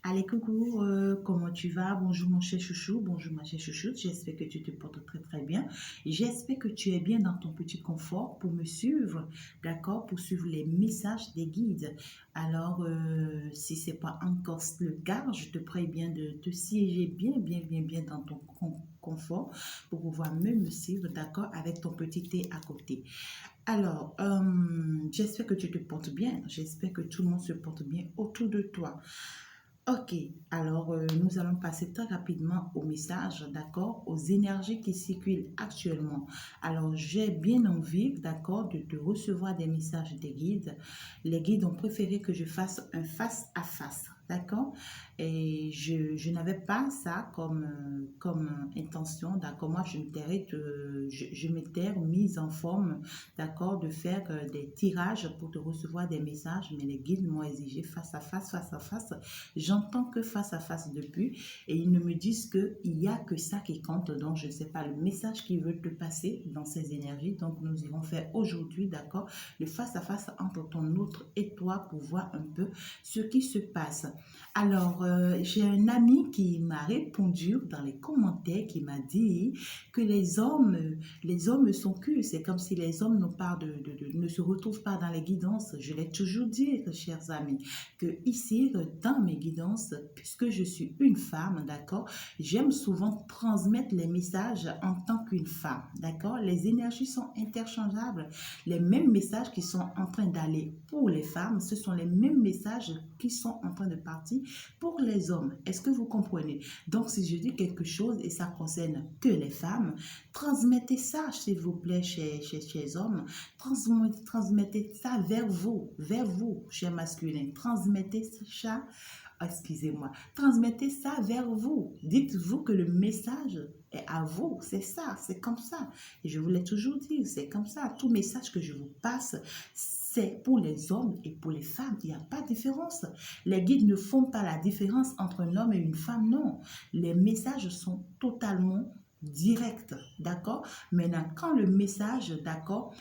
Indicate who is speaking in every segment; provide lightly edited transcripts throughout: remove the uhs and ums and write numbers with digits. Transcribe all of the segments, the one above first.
Speaker 1: Allez, coucou, comment tu vas? Bonjour mon cher chouchou, bonjour ma chère chouchoute, j'espère que tu te portes très très bien. J'espère que tu es bien dans ton petit confort pour me suivre, d'accord? Pour suivre les messages des guides. Alors, si ce n'est pas encore le cas, je te prie bien de te siéger bien dans ton confort pour pouvoir me suivre, d'accord? Avec ton petit thé à côté. Alors, j'espère que tu te portes bien, j'espère que tout le monde se porte bien autour de toi. Ok, alors nous allons passer très rapidement au message, d'accord, aux énergies qui circulent actuellement. Alors j'ai bien envie, d'accord, de te recevoir des messages des guides. Les guides ont préféré que je fasse un face à face, d'accord, et je n'avais pas ça comme intention, d'accord. Moi, je m'étais mise en forme, d'accord, de faire des tirages pour te recevoir des messages, mais les guides m'ont exigé face à face, face à face. J'entends que face à face depuis et ils ne me disent qu'il n'y a que ça qui compte. Donc, je ne sais pas le message qu'ils veulent te passer dans ces énergies. Donc, nous irons faire aujourd'hui, d'accord, le face à face entre ton autre et toi pour voir un peu ce qui se passe. Alors, j'ai un ami qui m'a répondu dans les commentaires, qui m'a dit que les hommes sont culs. C'est comme si les hommes ne se retrouvent pas dans les guidances. Je l'ai toujours dit, chers amis, que ici, dans mes guidances, puisque je suis une femme, d'accord, j'aime souvent transmettre les messages en tant qu'une femme, d'accord. Les énergies sont interchangeables. Les mêmes messages qui sont en train d'aller pour les femmes, ce sont les mêmes messages qui sont en train de partir pour les hommes. Est-ce que vous comprenez? Donc, si je dis quelque chose et ça concerne que les femmes, transmettez ça, s'il vous plaît, chez hommes. Transmettez ça vers vous, chers masculins. Transmettez ça, excusez-moi, transmettez ça vers vous. Dites-vous que le message est à vous. C'est ça, c'est comme ça. Et je vous l'ai toujours dit, c'est comme ça. Tout message que je vous passe, c'est pour les hommes et pour les femmes. Il n'y a pas de différence. Les guides ne font pas la différence entre un homme et une femme, non. Les messages sont totalement directs, d'accord? Maintenant, quand le message, d'accord,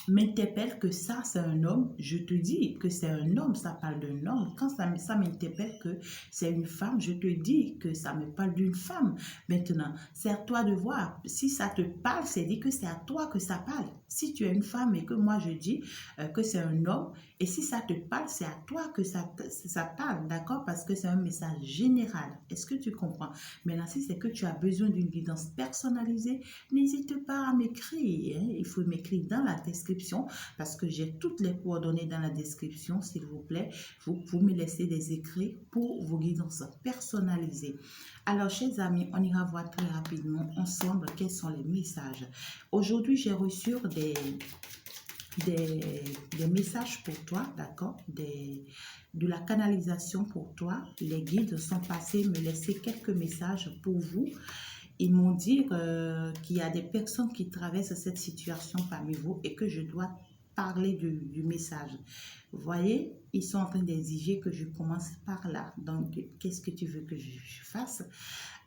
Speaker 1: m'interpelle que ça, c'est un homme, je te dis que c'est un homme, ça parle d'un homme. Quand ça m'interpelle que c'est une femme, je te dis que ça me parle d'une femme. Maintenant, c'est à toi de voir. Si ça te parle, c'est dit que c'est à toi que ça parle. Si tu es une femme et que moi je dis que c'est un homme, et si ça te parle, c'est à toi que ça parle, d'accord? Parce que c'est un message général. Est-ce que tu comprends? Maintenant, si c'est que tu as besoin d'une guidance personnalisée, n'hésite pas à m'écrire, hein. Il faut m'écrire dans la description parce que j'ai toutes les coordonnées dans la description, s'il vous plaît. Vous me laissez des écrits pour vos guidances personnalisées. Alors, chers amis, on ira voir très rapidement ensemble quels sont les messages. Aujourd'hui, j'ai reçu des messages pour toi, d'accord, de la canalisation pour toi. Les guides sont passés me laisser quelques messages pour vous. Ils m'ont dit qu'il y a des personnes qui traversent cette situation parmi vous et que je dois parler du message. Vous voyez, ils sont en train d'exiger que je commence par là. Donc, qu'est-ce que tu veux que je fasse?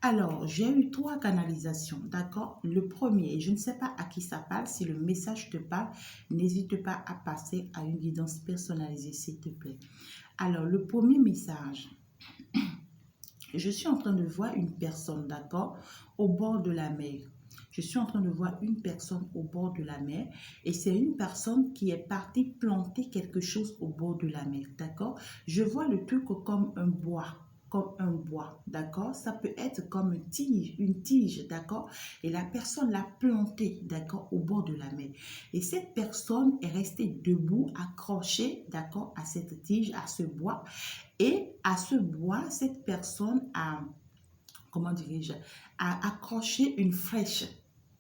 Speaker 1: Alors, j'ai eu 3 canalisations, d'accord? Le premier, je ne sais pas à qui ça parle. Si le message te parle, n'hésite pas à passer à une guidance personnalisée, s'il te plaît. Alors, le premier message, je suis en train de voir une personne, d'accord, au bord de la mer. Je suis en train de voir une personne au bord de la mer et c'est une personne qui est partie planter quelque chose au bord de la mer, d'accord? Je vois le truc comme un bois, d'accord? Ça peut être comme une tige, d'accord? Et la personne l'a planté, d'accord, au bord de la mer. Et cette personne est restée debout, accrochée, d'accord, à cette tige, à ce bois. Et à ce bois, cette personne a, comment dirais-je, a accroché une flèche.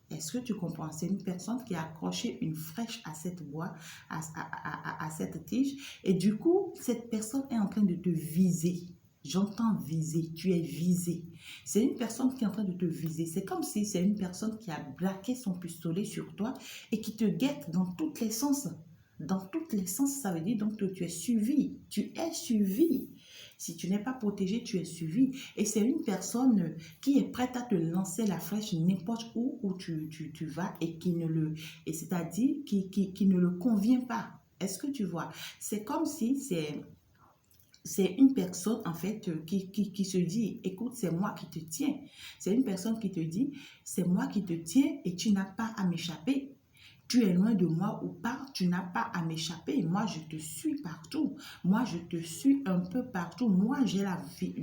Speaker 1: Est-ce que tu comprends? C'est une personne qui a accroché une flèche à cette bois, à cette tige. Et du coup, cette personne est en train de te viser. J'entends viser, tu es visé. C'est une personne qui est en train de te viser. C'est comme si c'est une personne qui a braqué son pistolet sur toi et qui te guette dans tous les sens. Dans tous les sens, ça veut dire donc que tu es suivi. Tu es suivi. Si tu n'es pas protégé, tu es suivi. Et c'est une personne qui est prête à te lancer la flèche n'importe où tu vas et qui ne le, et c'est-à-dire qui ne le convient pas. Est-ce que tu vois? C'est comme si c'est une personne, en fait, qui se dit, écoute, c'est moi qui te tiens. C'est une personne qui te dit, c'est moi qui te tiens et tu n'as pas à m'échapper. Tu es loin de moi ou pas, tu n'as pas à m'échapper. Moi, je te suis partout. Moi, je te suis un peu partout. Moi, j'ai la vie.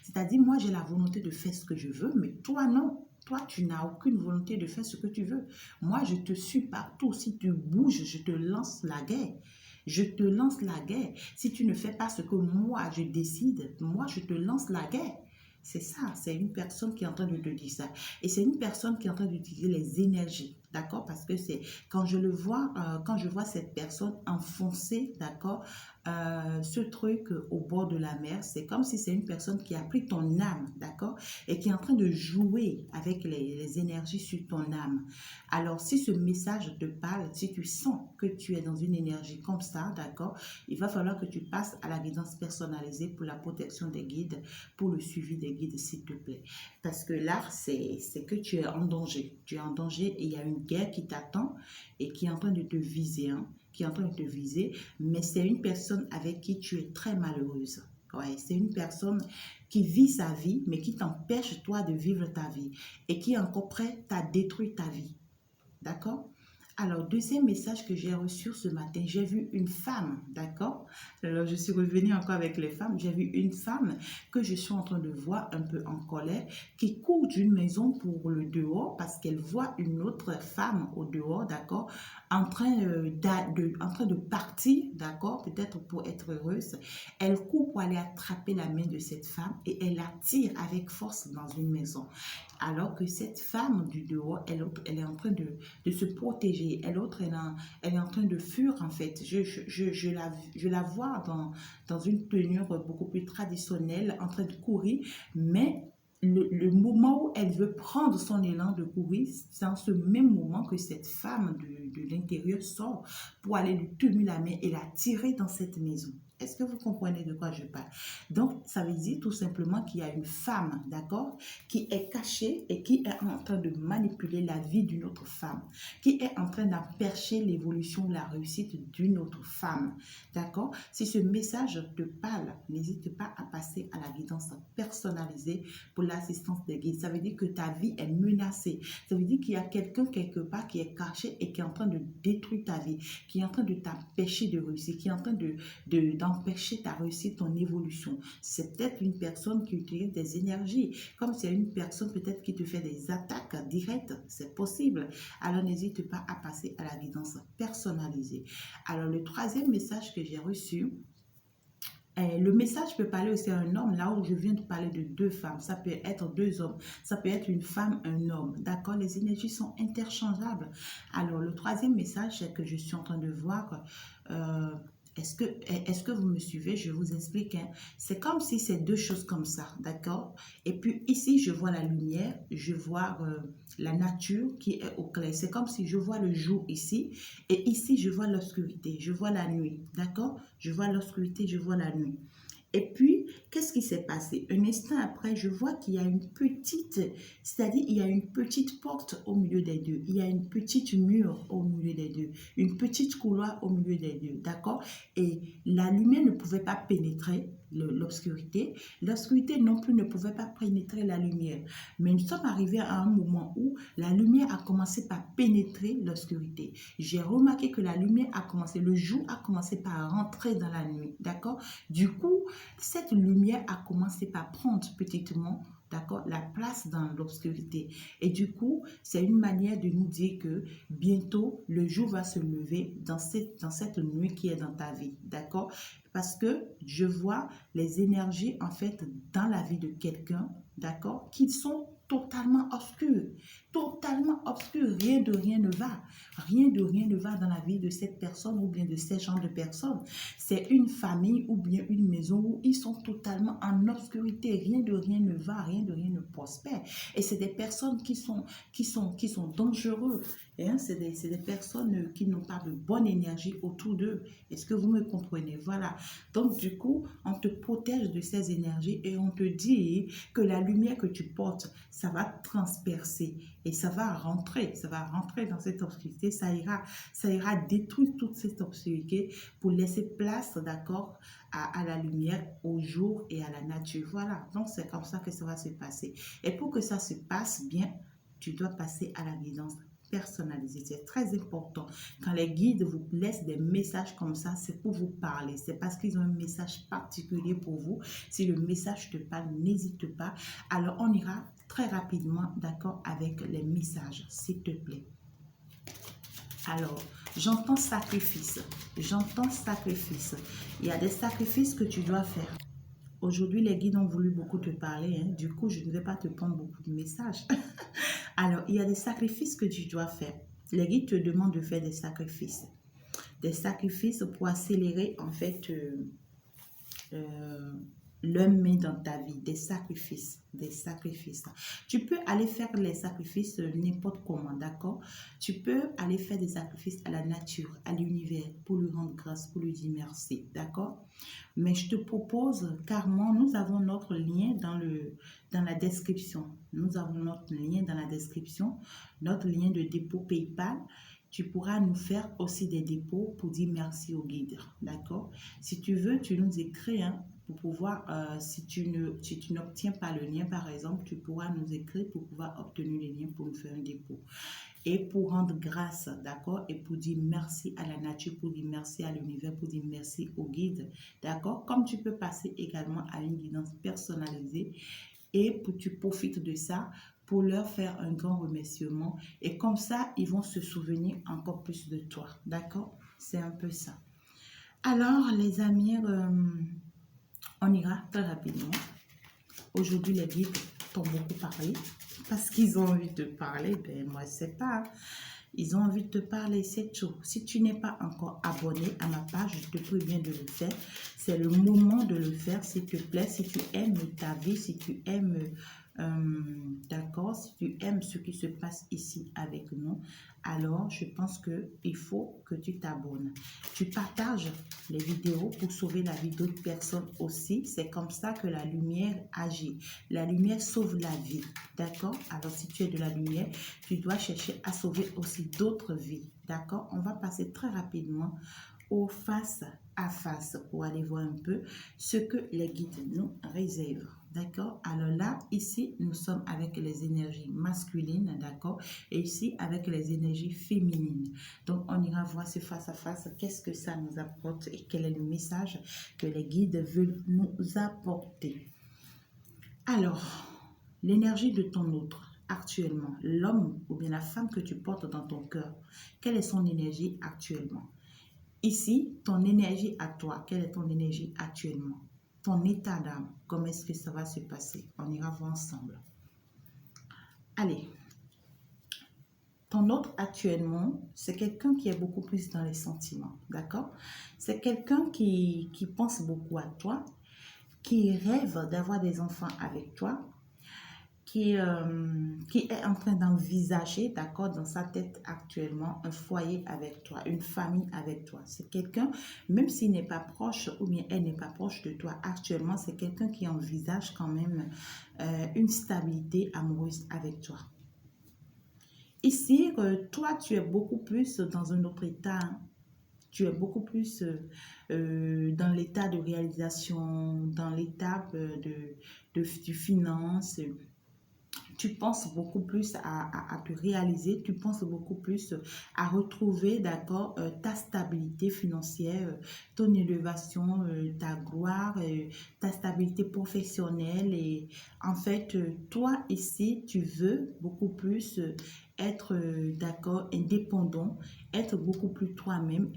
Speaker 1: C'est-à-dire, moi, j'ai la volonté de faire ce que je veux, mais toi, non. Toi, tu n'as aucune volonté de faire ce que tu veux. Moi, je te suis partout. Si tu bouges, je te lance la guerre. Je te lance la guerre. Si tu ne fais pas ce que moi, je décide, moi, je te lance la guerre. C'est ça, c'est une personne qui est en train de te dire ça. Et c'est une personne qui est en train d'utiliser les énergies, d'accord? Parce que c'est quand je le vois, quand je vois cette personne enfoncer, d'accord, ce truc au bord de la mer, c'est comme si c'est une personne qui a pris ton âme, d'accord? Et qui est en train de jouer avec les énergies sur ton âme. Alors, si ce message te parle, si tu sens que tu es dans une énergie comme ça, d'accord, il va falloir que tu passes à la guidance personnalisée pour la protection des guides, pour le suivi des guides, s'il te plaît. Parce que là, c'est que tu es en danger. Tu es en danger et il y a une guerre qui t'attend et qui est en train de te viser, hein, qui est en train de te viser, mais c'est une personne avec qui tu es très malheureuse. Ouais, c'est une personne qui vit sa vie, mais qui t'empêche, toi, de vivre ta vie et qui est encore prête à détruire ta vie. D'accord? Alors, deuxième message que j'ai reçu ce matin, j'ai vu une femme, d'accord? Alors, je suis revenue encore avec les femmes. J'ai vu une femme que je suis en train de voir un peu en colère, qui court d'une maison pour le dehors parce qu'elle voit une autre femme au dehors, d'accord? En train de partir, d'accord? Peut-être pour être heureuse. Elle court pour aller attraper la main de cette femme et elle la tire avec force dans une maison. Alors que cette femme du dehors, elle est en train de se protéger. Elle est en train de fuir, en fait. Je la vois dans une tenue beaucoup plus traditionnelle, en train de courir, mais le moment où elle veut prendre son élan de courir, c'est en ce même moment que cette femme de l'intérieur sort pour aller lui tenir la main et la tirer dans cette maison. Est-ce que vous comprenez de quoi je parle? Donc, ça veut dire tout simplement qu'il y a une femme, d'accord, qui est cachée et qui est en train de manipuler la vie d'une autre femme, qui est en train d'empêcher l'évolution, la réussite d'une autre femme, d'accord? Si ce message te parle, n'hésite pas à passer à la guidance personnalisée pour l'assistance des guides. Ça veut dire que ta vie est menacée. Ça veut dire qu'il y a quelqu'un quelque part qui est caché et qui est en train de détruire ta vie, qui est en train de t'empêcher de réussir, qui est en train d'empêcher ta réussite, ton évolution. C'est peut-être une personne qui utilise des énergies, comme c'est une personne peut-être qui te fait des attaques directes, c'est possible. Alors n'hésite pas à passer à la guidance personnalisée. Alors le troisième message que j'ai reçu, le message peut parler aussi à un homme, là où je viens de parler de deux femmes. Ça peut être deux hommes, ça peut être une femme, un homme. D'accord? Les énergies sont interchangeables. Alors, le troisième message, c'est que je suis en train de voir... est-ce que vous me suivez? Je vous explique. Hein. C'est comme si c'est deux choses comme ça, d'accord? Et puis ici, je vois la lumière, je vois la nature qui est au clair. C'est comme si je vois le jour ici, et ici, je vois l'obscurité, je vois la nuit, d'accord? Je vois l'obscurité, je vois la nuit. Et puis, qu'est-ce qui s'est passé? Un instant après, je vois qu'il y a une petite, c'est-à-dire il y a une petite porte au milieu des deux. Il y a une petite mur au milieu des deux. Une petite couloir au milieu des deux. D'accord? Et la lumière ne pouvait pas pénétrer l'obscurité. L'obscurité non plus ne pouvait pas pénétrer la lumière. Mais nous sommes arrivés à un moment où la lumière a commencé par pénétrer l'obscurité. J'ai remarqué que la lumière a commencé, le jour a commencé par rentrer dans la nuit. D'accord? Du coup, cette lumière a commencé par prendre petitement, d'accord, la place dans l'obscurité. Et du coup, c'est une manière de nous dire que bientôt, le jour va se lever dans cette nuit qui est dans ta vie, d'accord? Parce que je vois les énergies, en fait, dans la vie de quelqu'un, d'accord, qui sont totalement obscures. Totalement obscures. Rien de rien ne va. Rien de rien ne va dans la vie de cette personne ou bien de ces gens de personnes. C'est une famille ou bien une maison où ils sont totalement en obscurité. Rien de rien ne va, rien de rien ne prospère. Et c'est des personnes qui sont dangereuses. Hein? C'est des personnes qui n'ont pas de bonne énergie autour d'eux. Est-ce que vous me comprenez? Voilà. Donc, du coup, on te protège de ces énergies et on te dit que la lumière que tu portes, ça va transpercer et ça va rentrer dans cette obscurité, ça ira détruire toute cette obscurité pour laisser place, d'accord, à la lumière, au jour et à la nature. Voilà, donc c'est comme ça que ça va se passer. Et pour que ça se passe bien, tu dois passer à la guidance personnalisée. C'est très important. Quand les guides vous laissent des messages comme ça, c'est pour vous parler. C'est parce qu'ils ont un message particulier pour vous. Si le message te parle, n'hésite pas. Alors, on ira très rapidement, d'accord, avec les messages, s'il te plaît. Alors, j'entends sacrifice. J'entends sacrifice. Il y a des sacrifices que tu dois faire. Aujourd'hui, les guides ont voulu beaucoup te parler. Hein. Du coup, je ne vais pas te prendre beaucoup de messages. Alors, il y a des sacrifices que tu dois faire. Les guides te demandent de faire des sacrifices. Des sacrifices pour accélérer, en fait, leur main dans ta vie. Des sacrifices. Des sacrifices. Tu peux aller faire les sacrifices n'importe comment, d'accord? Tu peux aller faire des sacrifices à la nature, à l'univers, pour lui rendre grâce, pour lui dire merci, d'accord? Mais je te propose, carrément, nous avons notre lien dans la description. Nous avons notre lien dans la description, notre lien de dépôt PayPal. Tu pourras nous faire aussi des dépôts pour dire merci au guide, d'accord? Si tu veux, tu nous écris, hein, pour pouvoir, si tu n'obtiens pas le lien, par exemple, tu pourras nous écrire pour pouvoir obtenir le lien pour nous faire un dépôt. Et pour rendre grâce, d'accord? Et pour dire merci à la nature, pour dire merci à l'univers, pour dire merci au guide, d'accord? Comme tu peux passer également à une guidance personnalisée et pour tu profites de ça pour leur faire un grand remerciement. Et comme ça, ils vont se souvenir encore plus de toi, d'accord? C'est un peu ça. Alors, les amis, on ira très rapidement. Aujourd'hui, les guides t'ont beaucoup parlé parce qu'ils ont envie de parler. Ben, moi, je sais pas. Ils ont envie de te parler, c'est tout. Si tu n'es pas encore abonné à ma page, je te prie bien de le faire. C'est le moment de le faire, s'il te plaît. Si tu aimes ta vie, si tu aimes, d'accord, si tu aimes ce qui se passe ici avec nous, alors je pense qu'il faut que tu t'abonnes. Tu partages les vidéos pour sauver la vie d'autres personnes aussi. C'est comme ça que la lumière agit. La lumière sauve la vie, d'accord? Alors si tu es de la lumière, tu dois chercher à sauver aussi d'autres vies, d'accord? On va passer très rapidement au face à face pour aller voir un peu ce que les guides nous réservent, d'accord? Alors là, ici, nous sommes avec les énergies masculines, d'accord? Et ici, avec les énergies féminines. Donc, on ira voir ce face à face, qu'est-ce que ça nous apporte et quel est le message que les guides veulent nous apporter. Alors, l'énergie de ton autre actuellement, l'homme ou bien la femme que tu portes dans ton cœur, quelle est son énergie actuellement? Ici, ton énergie à toi, quelle est ton énergie actuellement? Ton état d'âme, comment est-ce que ça va se passer? On ira voir ensemble. Allez, ton autre actuellement, c'est quelqu'un qui est beaucoup plus dans les sentiments, d'accord? C'est quelqu'un qui pense beaucoup à toi, qui rêve d'avoir des enfants avec toi, qui est en train d'envisager, d'accord, dans sa tête actuellement, un foyer avec toi, une famille avec toi. C'est quelqu'un, même s'il n'est pas proche ou bien elle n'est pas proche de toi actuellement, c'est quelqu'un qui envisage quand même une stabilité amoureuse avec toi. Ici, toi, tu es beaucoup plus dans un autre état, hein. Tu es beaucoup plus dans l'état de réalisation, dans l'étape de finance. Tu penses beaucoup plus à te réaliser, tu penses beaucoup plus à retrouver, d'accord, ta stabilité financière, ton élévation, ta gloire, ta stabilité professionnelle. Et en fait, toi ici, tu veux beaucoup plus être, d'accord, indépendant, être beaucoup plus toi-même,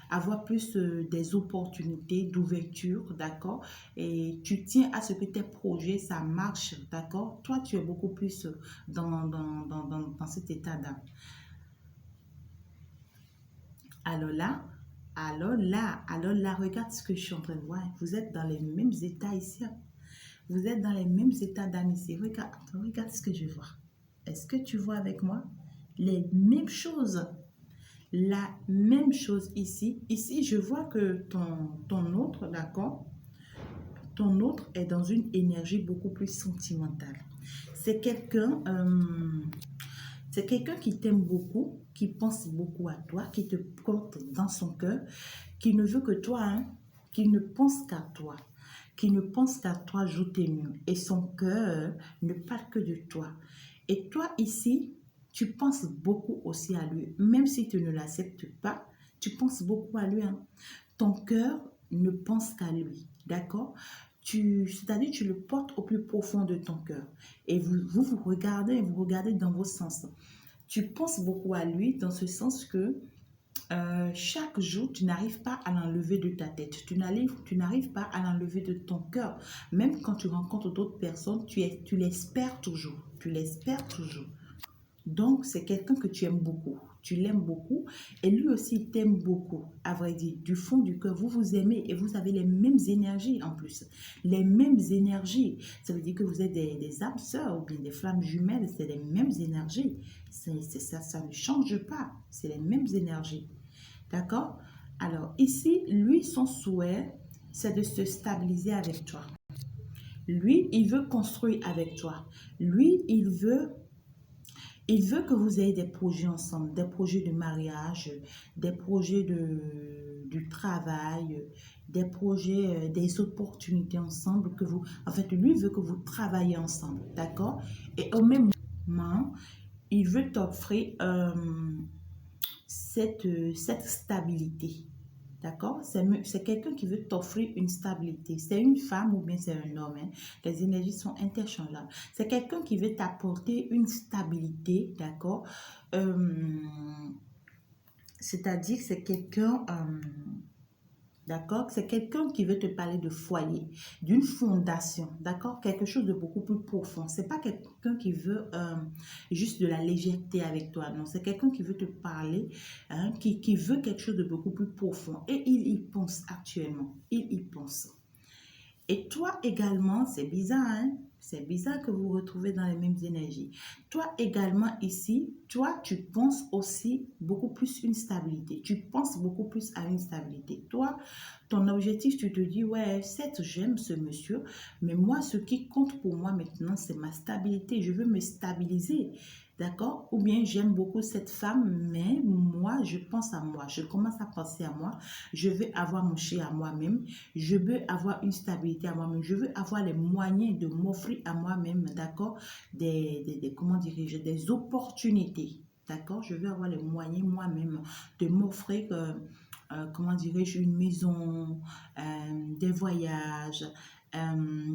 Speaker 1: avoir plus des opportunités d'ouverture, d'accord, et tu tiens à ce que tes projets, ça marche, d'accord? Toi, tu es beaucoup plus dans cet état d'âme. Alors là, regarde ce que je suis en train de voir. Vous êtes dans les mêmes états ici. Vous êtes dans les mêmes états d'âme ici. Regarde ce que je vois. Est-ce que tu vois avec moi les mêmes choses? La même chose ici. Ici, je vois que ton autre, d'accord? Ton autre est dans une énergie beaucoup plus sentimentale. c'est quelqu'un qui t'aime beaucoup, qui pense beaucoup à toi, qui te porte dans son cœur, qui ne veut que toi, hein, qui ne pense qu'à toi, qui ne pense qu'à toi, joue tes mieux. Et son cœur ne parle que de toi. Et toi ici, tu penses beaucoup aussi à lui, même si tu ne l'acceptes pas, tu penses beaucoup à lui, hein. Ton cœur ne pense qu'à lui, d'accord? C'est-à-dire tu le portes au plus profond de ton cœur. Et vous regardez dans vos sens. Tu penses beaucoup à lui dans ce sens que chaque jour, tu n'arrives pas à l'enlever de ta tête. Tu n'arrives pas à l'enlever de ton cœur. Même quand tu rencontres d'autres personnes, tu l'espères toujours. Tu l'espères toujours. Donc, c'est quelqu'un que tu aimes beaucoup. Tu l'aimes beaucoup et lui aussi il t'aime beaucoup. À vrai dire, du fond du cœur, vous vous aimez et vous avez les mêmes énergies en plus. Les mêmes énergies. Ça veut dire que vous êtes des âmes sœurs ou bien des flammes jumelles. C'est les mêmes énergies. Ça ne change pas. C'est les mêmes énergies. D'accord? Alors, ici, lui, son souhait, c'est de se stabiliser avec toi. Lui, il veut construire avec toi. Lui, il veut que vous ayez des projets ensemble, des projets de mariage, des projets du travail, des projets, des opportunités ensemble que vous... En fait, lui veut que vous travaillez ensemble, d'accord? Et au même moment, il veut t'offrir cette stabilité. D'accord? C'est quelqu'un qui veut t'offrir une stabilité. C'est une femme ou bien c'est un homme, hein. Les énergies sont interchangeables. C'est quelqu'un qui veut t'apporter une stabilité. D'accord? C'est-à-dire que c'est quelqu'un... d'accord? C'est quelqu'un qui veut te parler de foyer, d'une fondation, d'accord? Quelque chose de beaucoup plus profond. C'est pas quelqu'un qui veut juste de la légèreté avec toi, non. C'est quelqu'un qui veut te parler, hein, qui veut quelque chose de beaucoup plus profond. Et il y pense actuellement. Il y pense. Et toi également, c'est bizarre, hein? C'est bizarre que vous vous retrouvez dans les mêmes énergies. Toi également ici, toi, tu penses aussi beaucoup plus une stabilité. Tu penses beaucoup plus à une stabilité. Toi, ton objectif, tu te dis, ouais, certes, j'aime ce monsieur, mais moi, ce qui compte pour moi maintenant, c'est ma stabilité. Je veux me stabiliser. D'accord? Ou bien j'aime beaucoup cette femme, mais moi, je pense à moi. Je commence à penser à moi. Je veux avoir mon chez à moi-même. Je veux avoir une stabilité à moi-même. Je veux avoir les moyens de m'offrir à moi-même, d'accord, comment dirais-je, des opportunités. D'accord? Je veux avoir les moyens moi-même de m'offrir, comment dirais-je, une maison, des voyages,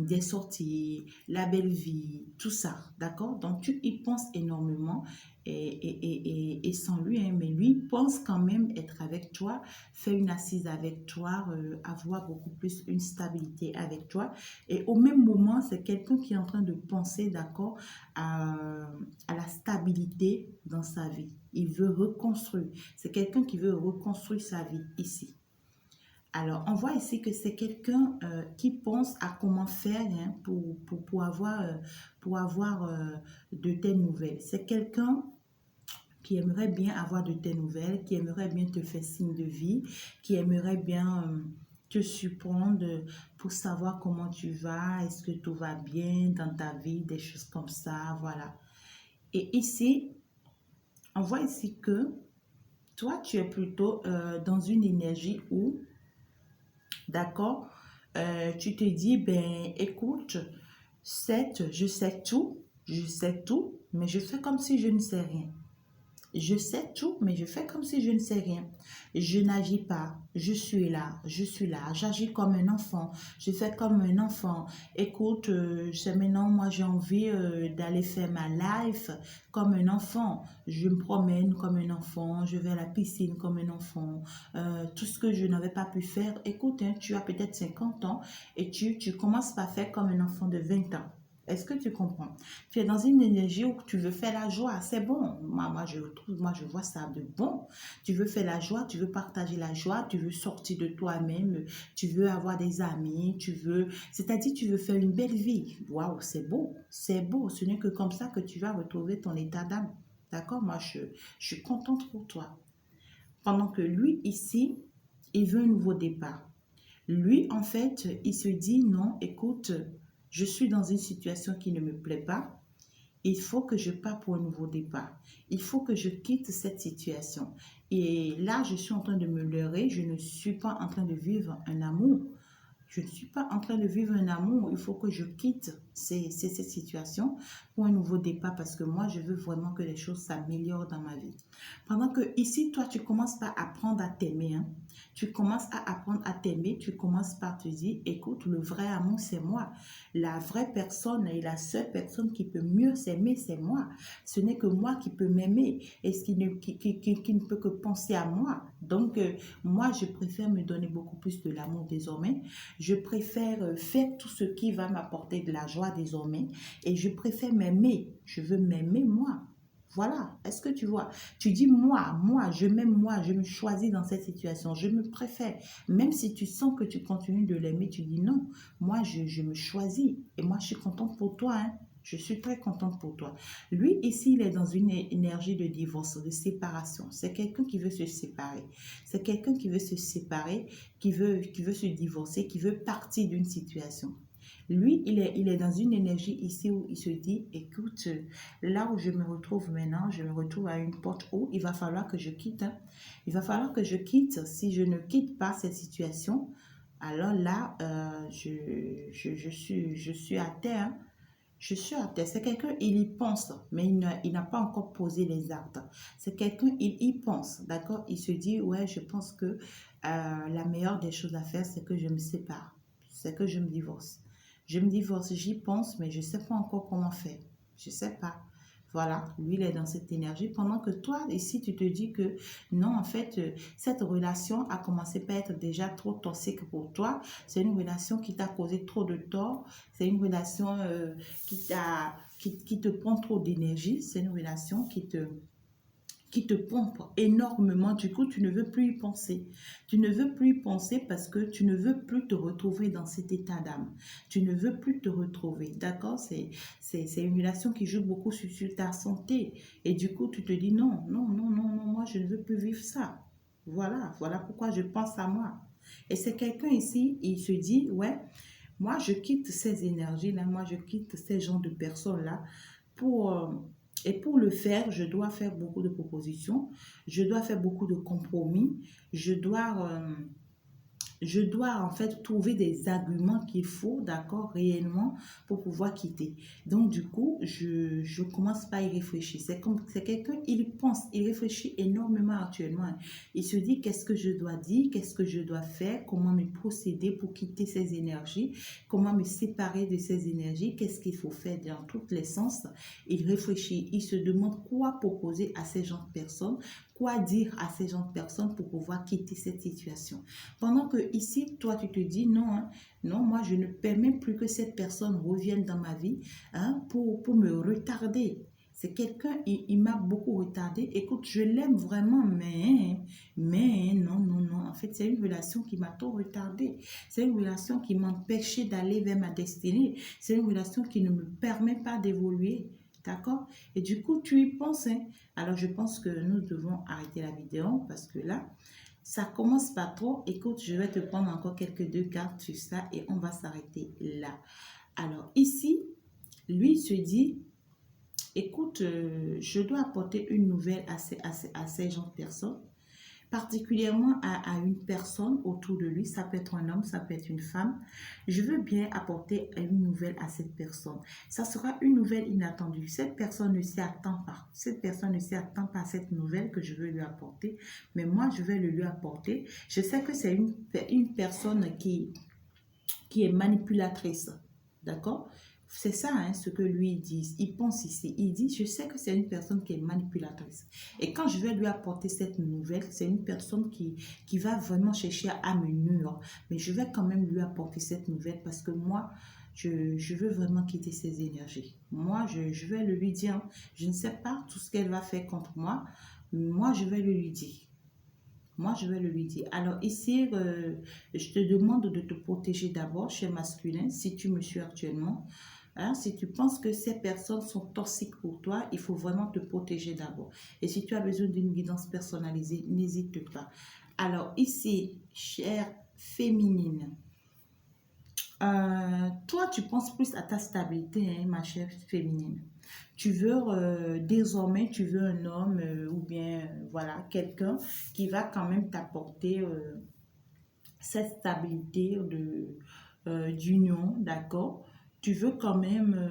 Speaker 1: des sorties, la belle vie, tout ça. D'accord? Donc, tu y penses énormément et sans lui, hein, mais lui pense quand même être avec toi, faire une assise avec toi, avoir beaucoup plus une stabilité avec toi. Et au même moment, c'est quelqu'un qui est en train de penser, d'accord, à la stabilité dans sa vie. Il veut reconstruire. C'est quelqu'un qui veut reconstruire sa vie ici. Alors, on voit ici que c'est quelqu'un qui pense à comment faire, hein, pour avoir de telles nouvelles. C'est quelqu'un qui aimerait bien avoir de tes nouvelles, qui aimerait bien te faire signe de vie, qui aimerait bien te surprendre pour savoir comment tu vas, est-ce que tout va bien dans ta vie, des choses comme ça, voilà. Et ici, on voit ici que toi, tu es plutôt dans une énergie où, d'accord, tu te dis, ben écoute, je sais tout, mais je fais comme si je ne sais rien. Je sais tout, mais je fais comme si je ne sais rien. Je n'agis pas. Je suis là. Je suis là. J'agis comme un enfant. Je fais comme un enfant. Écoute, c'est maintenant, moi, j'ai envie d'aller faire ma life comme un enfant. Je me promène comme un enfant. Je vais à la piscine comme un enfant. Tout ce que je n'avais pas pu faire. Écoute, hein, tu as peut-être 50 ans et tu commences par faire comme un enfant de 20 ans. Est-ce que tu comprends? Tu es dans une énergie où tu veux faire la joie. C'est bon. Moi, je vois ça de bon. Tu veux faire la joie, tu veux partager la joie, tu veux sortir de toi-même, tu veux avoir des amis, c'est-à-dire tu veux faire une belle vie. Waouh, c'est beau. C'est beau. Ce n'est que comme ça que tu vas retrouver ton état d'âme. D'accord? Moi, je suis contente pour toi. Pendant que lui, ici, il veut un nouveau départ. Lui, en fait, il se dit, non, écoute, je suis dans une situation qui ne me plaît pas. il faut que je parte pour un nouveau départ. Il faut que je quitte cette situation. Et là, je suis en train de me leurrer. Je ne suis pas en train de vivre un amour. Je ne suis pas en train de vivre un amour. Il faut que je quitte cette situation pour un nouveau départ parce que moi, je veux vraiment que les choses s'améliorent dans ma vie. Pendant que ici, toi, tu commences par apprendre à t'aimer. Hein. Tu commences à apprendre à t'aimer. Tu commences par te dire, écoute, le vrai amour, c'est moi. La vraie personne et la seule personne qui peut mieux s'aimer, c'est moi. Ce n'est que moi qui peux m'aimer et ce qui ne peut que penser à moi. Donc, moi, je préfère me donner beaucoup plus de l'amour désormais. Je préfère faire tout ce qui va m'apporter de la joie désormais et je préfère m'aimer. Je veux m'aimer moi. Voilà, est-ce que tu vois? Tu dis moi, je m'aime moi, je me choisis dans cette situation, je me préfère. Même si tu sens que tu continues de l'aimer, tu dis non, moi je me choisis et moi je suis contente pour toi, hein. Je suis très contente pour toi. Lui, ici, il est dans une énergie de divorce, de séparation. C'est quelqu'un qui veut se séparer. C'est quelqu'un qui veut se séparer, qui veut se divorcer, qui veut partir d'une situation. Lui, il est dans une énergie ici où il se dit, écoute, là où je me retrouve maintenant, je me retrouve à une porte où il va falloir que je quitte. Hein. Il va falloir que je quitte. Si je ne quitte pas cette situation, alors là, je suis à terre. Hein. Je suis à terre. C'est quelqu'un, il y pense, mais il n'a pas encore posé les actes. C'est quelqu'un, il y pense, d'accord? Il se dit, ouais, je pense que la meilleure des choses à faire, c'est que je me sépare. C'est que je me divorce. Je me divorce, j'y pense, mais je ne sais pas encore comment faire. Je ne sais pas. Voilà, lui, il est dans cette énergie. Pendant que toi, ici, tu te dis que non, en fait, cette relation a commencé par être déjà trop toxique pour toi. C'est une relation qui t'a causé trop de tort. C'est une relation qui te prend trop d'énergie. C'est une relation qui te pompe énormément. Du coup, tu ne veux plus y penser. Tu ne veux plus y penser parce que tu ne veux plus te retrouver dans cet état d'âme. Tu ne veux plus te retrouver. D'accord? C'est une relation qui joue beaucoup sur ta santé. Et du coup, tu te dis non, non, non, non, non, moi, je ne veux plus vivre ça. Voilà pourquoi je pense à moi. Et c'est quelqu'un ici, il se dit, ouais, moi, je quitte ces énergies-là, moi, je quitte ces genres de personnes-là pour... et pour le faire, je dois faire beaucoup de propositions, je dois faire beaucoup de compromis, je dois en fait trouver des arguments qu'il faut, d'accord, réellement, pour pouvoir quitter. Donc, du coup, je commence pas à y réfléchir. C'est quelqu'un, il pense, il réfléchit énormément actuellement. Il se dit, qu'est-ce que je dois dire, qu'est-ce que je dois faire, comment me procéder pour quitter ces énergies, comment me séparer de ces énergies, qu'est-ce qu'il faut faire dans tous les sens. Il réfléchit, il se demande quoi proposer à ces gens de personnes, quoi dire à ces gens de personnes pour pouvoir quitter cette situation. Pendant que ici, toi, tu te dis, non, hein, non, moi, je ne permets plus que cette personne revienne dans ma vie hein, pour me retarder. C'est quelqu'un, il m'a beaucoup retardé. Écoute, je l'aime vraiment, mais, non, non, non. En fait, c'est une relation qui m'a trop retardé. C'est une relation qui m'empêchait d'aller vers ma destinée. C'est une relation qui ne me permet pas d'évoluer. D'accord? Et du coup, tu y penses. Hein? Alors, je pense que nous devons arrêter la vidéo parce que là, ça commence pas trop. Écoute, je vais te prendre encore quelques deux cartes sur ça et on va s'arrêter là. Alors, ici, lui se dit, écoute, je dois apporter une nouvelle à ces gens de personnes. Particulièrement à une personne autour de lui, ça peut être un homme, ça peut être une femme. Je veux bien apporter une nouvelle à cette personne. Ça sera une nouvelle inattendue. Cette personne ne s'y attend pas. Cette personne ne s'y attend pas à cette nouvelle que je veux lui apporter. Mais moi, je vais le lui apporter. Je sais que c'est une personne qui est manipulatrice. D'accord? C'est ça hein, ce que lui dit. Il pense ici. Il dit, je sais que c'est une personne qui est manipulatrice. Et quand je vais lui apporter cette nouvelle, c'est une personne qui va vraiment chercher à me nuire. Mais je vais quand même lui apporter cette nouvelle parce que moi, je veux vraiment quitter ces énergies. Moi, je vais le lui dire. Je ne sais pas tout ce qu'elle va faire contre moi. Moi, je vais le lui dire. Moi, je vais le lui dire. Alors ici, je te demande de te protéger d'abord, cher masculin, si tu me suis actuellement. Hein, si tu penses que ces personnes sont toxiques pour toi, il faut vraiment te protéger d'abord. Et si tu as besoin d'une guidance personnalisée, n'hésite pas. Alors ici, chère féminine, toi, tu penses plus à ta stabilité, hein, ma chère féminine. Tu veux, désormais, tu veux un homme ou bien, voilà, quelqu'un qui va quand même t'apporter cette stabilité d'union, d'accord? Tu veux quand même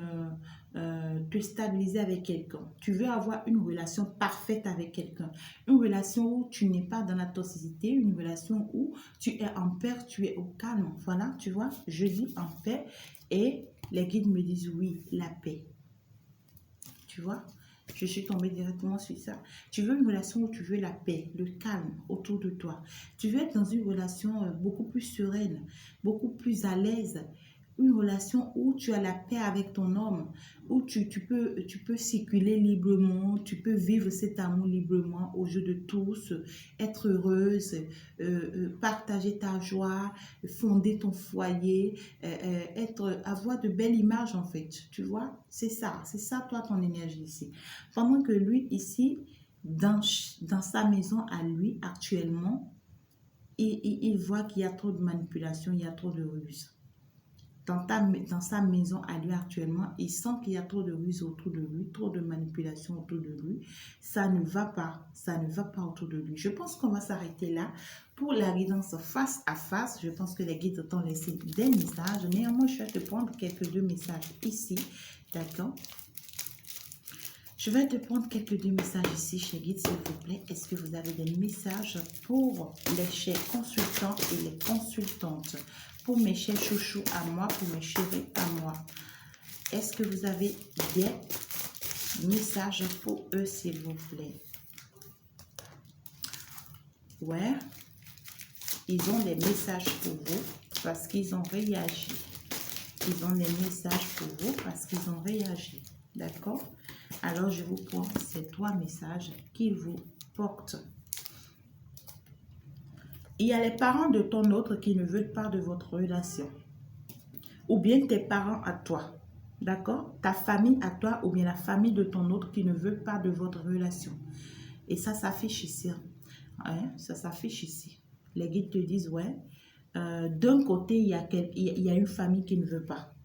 Speaker 1: te stabiliser avec quelqu'un. Tu veux avoir une relation parfaite avec quelqu'un. Une relation où tu n'es pas dans la toxicité, une relation où tu es en paix, tu es au calme. Voilà, tu vois, je dis en paix et les guides me disent oui, la paix. Tu vois? Je suis tombée directement sur ça. Tu veux une relation où tu veux la paix, le calme autour de toi. Tu veux être dans une relation beaucoup plus sereine, beaucoup plus à l'aise. Une relation où tu as la paix avec ton homme, où tu peux circuler librement, tu peux vivre cet amour librement au jeu de tous, être heureuse, partager ta joie, fonder ton foyer, avoir de belles images en fait, tu vois, c'est ça toi ton énergie ici. Pendant que lui ici, dans sa maison à lui actuellement, il voit qu'il y a trop de manipulation, il y a trop de ruses. Dans sa maison à lui actuellement, il sent qu'il y a trop de ruses autour de lui, trop de manipulation autour de lui. Ça ne va pas autour de lui. Je pense qu'on va s'arrêter là pour la guidance face à face. Je pense que les guides t'ont laissé des messages. Néanmoins, je vais te prendre quelques deux messages ici. D'accord? Je vais te prendre quelques deux messages ici, chers guides, s'il vous plaît. Est-ce que vous avez des messages pour les chers consultants et les consultantes? Pour mes chers chouchous à moi, pour mes chéris à moi. Est-ce que vous avez des messages pour eux, s'il vous plaît? Ouais. Ils ont des messages pour vous parce qu'ils ont réagi. Ils ont des messages pour vous parce qu'ils ont réagi. D'accord? Alors, je vous prends ces trois messages qui vous portent. Il y a les parents de ton autre qui ne veulent pas de votre relation. Ou bien tes parents à toi. D'accord? Ta famille à toi ou bien la famille de ton autre qui ne veut pas de votre relation. Et ça s'affiche ici. Ouais, ça s'affiche ici. Les guides te disent, ouais, d'un côté, il y a une famille qui ne veut pas.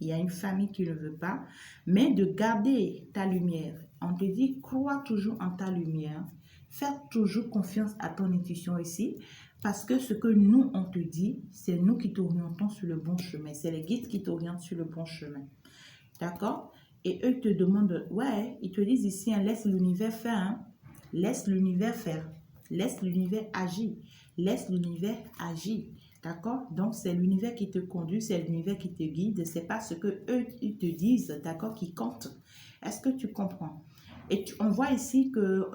Speaker 1: Il y a une famille qui ne veut pas, mais de garder ta lumière. On te dit, crois toujours en ta lumière. Fais toujours confiance à ton intuition ici, parce que ce que nous, on te dit, c'est nous qui t'orientons sur le bon chemin. C'est les guides qui t'orientent sur le bon chemin. D'accord? Et eux te demandent, ouais, ils te disent ici, hein, laisse l'univers faire. Hein. Laisse l'univers faire. Laisse l'univers agir. Laisse l'univers agir. D'accord? Donc, c'est l'univers qui te conduit, c'est l'univers qui te guide. C'est pas ce que eux ils te disent, d'accord, qui compte. Est-ce que tu comprends? Et on voit ici que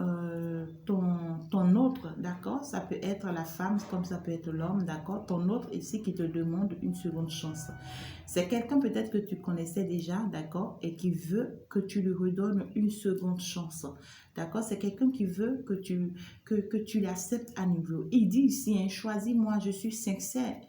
Speaker 1: ton autre, d'accord, ça peut être la femme comme ça peut être l'homme, d'accord, ton autre ici qui te demande une seconde chance. C'est quelqu'un peut-être que tu connaissais déjà, d'accord, et qui veut que tu lui redonnes une seconde chance, d'accord. C'est quelqu'un qui veut que tu l'acceptes à nouveau. Il dit ici, hein, choisis-moi, je suis sincère.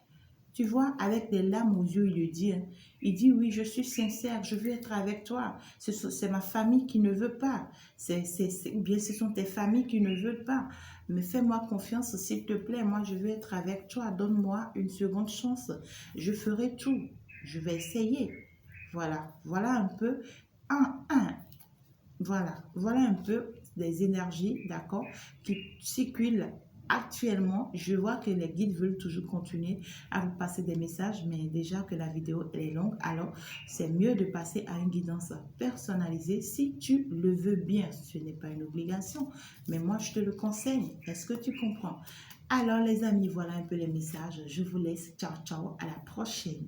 Speaker 1: Tu vois, avec des larmes aux yeux, il le dit. Hein. Il dit, oui, je suis sincère, je veux être avec toi. C'est ma famille qui ne veut pas. Ou bien ce sont tes familles qui ne veulent pas. Mais fais-moi confiance, s'il te plaît. Moi, je veux être avec toi. Donne-moi une seconde chance. Je ferai tout. Je vais essayer. Voilà. Voilà un peu. Voilà un peu des énergies, d'accord, qui circulent actuellement. Je vois que les guides veulent toujours continuer à vous passer des messages, mais déjà que la vidéo est longue, alors c'est mieux de passer à une guidance personnalisée si tu le veux bien. Ce n'est pas une obligation, mais moi je te le conseille. Est-ce que tu comprends? Alors les amis, voilà un peu les messages. Je vous laisse. Ciao, ciao. À la prochaine.